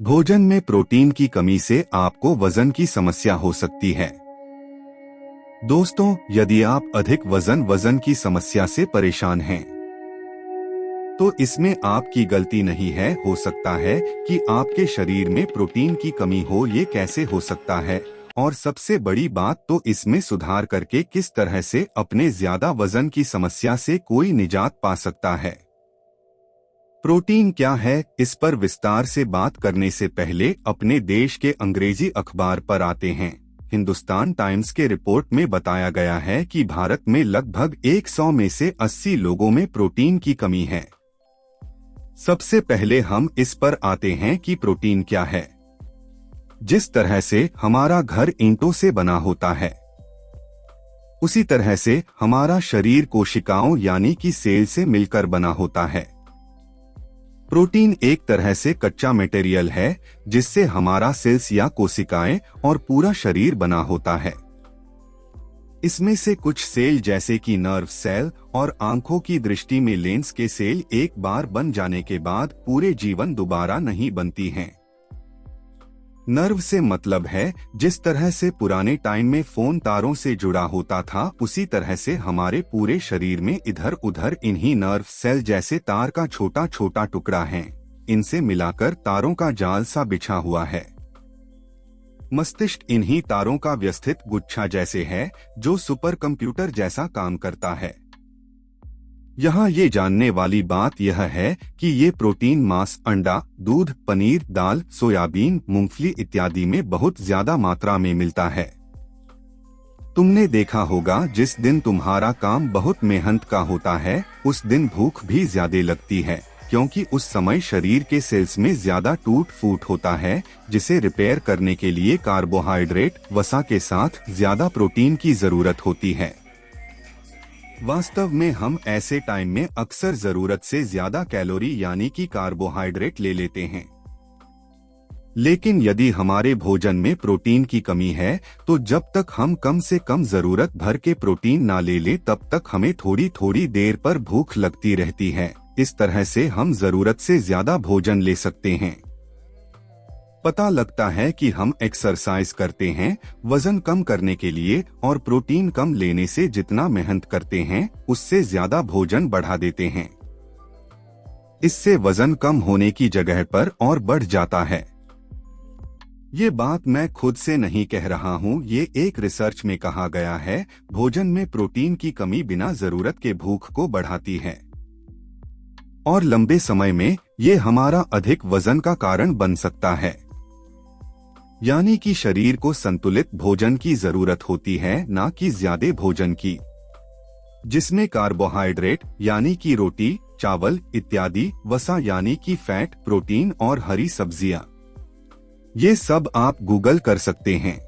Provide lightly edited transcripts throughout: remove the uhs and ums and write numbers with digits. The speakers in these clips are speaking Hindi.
भोजन में प्रोटीन की कमी से आपको वजन की समस्या हो सकती है। दोस्तों, यदि आप अधिक वजन की समस्या से परेशान हैं, तो इसमें आपकी गलती नहीं है। हो सकता है कि आपके शरीर में प्रोटीन की कमी हो। ये कैसे हो सकता है, और सबसे बड़ी बात तो इसमें सुधार करके किस तरह से अपने ज्यादा वजन की समस्या से कोई निजात पा सकता है। प्रोटीन क्या है, इस पर विस्तार से बात करने से पहले अपने देश के अंग्रेजी अखबार पर आते हैं। हिंदुस्तान टाइम्स के रिपोर्ट में बताया गया है कि भारत में लगभग 100 में से 80 लोगों में प्रोटीन की कमी है। सबसे पहले हम इस पर आते हैं कि प्रोटीन क्या है। जिस तरह से हमारा घर ईंटों से बना होता है, उसी तरह से हमारा शरीर कोशिकाओं यानी कि सेल से मिलकर बना होता है। प्रोटीन एक तरह से कच्चा मटेरियल है जिससे हमारा सेल्स या कोशिकाएं और पूरा शरीर बना होता है। इसमें से कुछ सेल जैसे कि नर्व सेल और आंखों की दृष्टि में लेंस के सेल एक बार बन जाने के बाद पूरे जीवन दोबारा नहीं बनती हैं। नर्व से मतलब है जिस तरह से पुराने टाइम में फोन तारों से जुड़ा होता था, उसी तरह से हमारे पूरे शरीर में इधर उधर इन्हीं नर्व सेल जैसे तार का छोटा छोटा टुकड़ा है। इनसे मिलाकर तारों का जाल सा बिछा हुआ है। मस्तिष्क इन्हीं तारों का व्यवस्थित गुच्छा जैसे है जो सुपर कंप्यूटर जैसा काम करता है। यहाँ ये जानने वाली बात यह है कि ये प्रोटीन मांस, अंडा, दूध, पनीर, दाल, सोयाबीन, मूंगफली इत्यादि में बहुत ज्यादा मात्रा में मिलता है। तुमने देखा होगा जिस दिन तुम्हारा काम बहुत मेहनत का होता है, उस दिन भूख भी ज्यादा लगती है, क्योंकि उस समय शरीर के सेल्स में ज्यादा टूट फूट होता है, जिसे रिपेयर करने के लिए कार्बोहाइड्रेट, वसा के साथ ज्यादा प्रोटीन की जरूरत होती है। वास्तव में हम ऐसे टाइम में अक्सर जरूरत से ज्यादा कैलोरी यानी कि कार्बोहाइड्रेट ले लेते हैं। लेकिन यदि हमारे भोजन में प्रोटीन की कमी है, तो जब तक हम कम से कम जरूरत भर के प्रोटीन ना ले लें, तब तक हमें थोड़ी थोड़ी देर पर भूख लगती रहती है। इस तरह से हम जरूरत से ज्यादा भोजन ले सकते हैं। पता लगता है कि हम एक्सरसाइज करते हैं वजन कम करने के लिए, और प्रोटीन कम लेने से जितना मेहनत करते हैं उससे ज्यादा भोजन बढ़ा देते हैं। इससे वजन कम होने की जगह पर और बढ़ जाता है। ये बात मैं खुद से नहीं कह रहा हूँ, ये एक रिसर्च में कहा गया है। भोजन में प्रोटीन की कमी बिना जरूरत के भूख को बढ़ाती है, और लंबे समय में ये हमारा अधिक वजन का कारण बन सकता है। यानी कि शरीर को संतुलित भोजन की जरूरत होती है, ना कि ज्यादा भोजन की, जिसमें कार्बोहाइड्रेट यानी कि रोटी, चावल इत्यादि, वसा यानी कि फैट, प्रोटीन और हरी सब्जियां, ये सब आप गूगल कर सकते हैं।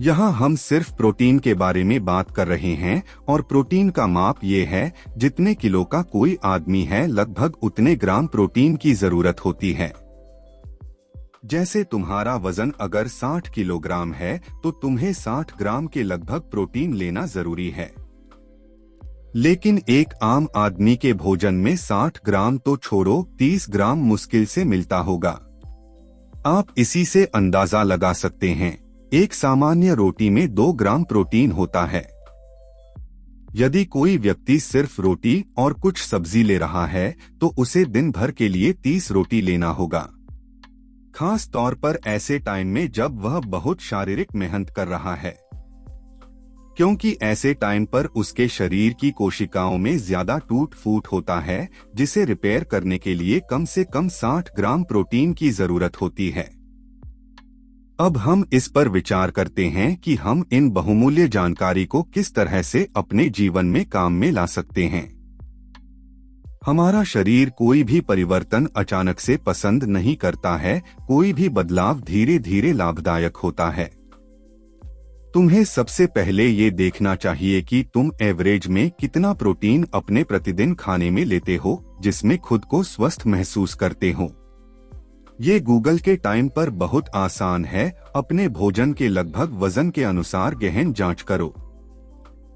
यहाँ हम सिर्फ प्रोटीन के बारे में बात कर रहे हैं, और प्रोटीन का माप ये है जितने किलो का कोई आदमी है, लगभग उतने ग्राम प्रोटीन की जरूरत होती है। जैसे तुम्हारा वजन अगर 60 किलोग्राम है, तो तुम्हें 60 ग्राम के लगभग प्रोटीन लेना जरूरी है। लेकिन एक आम आदमी के भोजन में 60 ग्राम तो छोड़ो, 30 ग्राम मुश्किल से मिलता होगा। आप इसी से अंदाजा लगा सकते हैं, एक सामान्य रोटी में 2 ग्राम प्रोटीन होता है। यदि कोई व्यक्ति सिर्फ रोटी और कुछ सब्जी ले रहा है, तो उसे दिन भर के लिए 30 रोटी लेना होगा। खास तौर पर ऐसे टाइम में जब वह बहुत शारीरिक मेहनत कर रहा है, क्योंकि ऐसे टाइम पर उसके शरीर की कोशिकाओं में ज्यादा टूट फूट होता है, जिसे रिपेयर करने के लिए कम से कम 60 ग्राम प्रोटीन की जरूरत होती है। अब हम इस पर विचार करते हैं कि हम इन बहुमूल्य जानकारी को किस तरह से अपने जीवन में काम में ला सकते हैं। हमारा शरीर कोई भी परिवर्तन अचानक से पसंद नहीं करता है, कोई भी बदलाव धीरे धीरे लाभदायक होता है। तुम्हें सबसे पहले ये देखना चाहिए कि तुम एवरेज में कितना प्रोटीन अपने प्रतिदिन खाने में लेते हो, जिसमें खुद को स्वस्थ महसूस करते हो। ये गूगल के टाइम पर बहुत आसान है। अपने भोजन के लगभग वजन के अनुसार गहन जांच करो।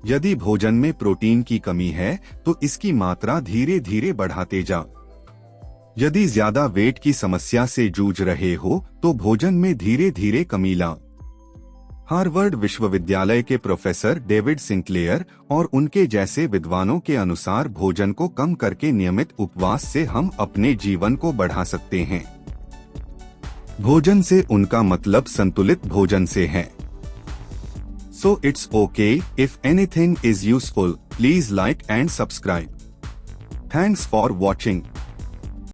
यदि भोजन में प्रोटीन की कमी है, तो इसकी मात्रा धीरे धीरे बढ़ाते जाओ। यदि ज्यादा वेट की समस्या से जूझ रहे हो तो भोजन में धीरे धीरे कमी लाओ। हार्वर्ड विश्वविद्यालय के प्रोफेसर डेविड सिंक्लेयर और उनके जैसे विद्वानों के अनुसार भोजन को कम करके नियमित उपवास से हम अपने जीवन को बढ़ा सकते हैं। भोजन से उनका मतलब संतुलित भोजन से है। So it's okay if anything is useful, please like and subscribe. Thanks for watching.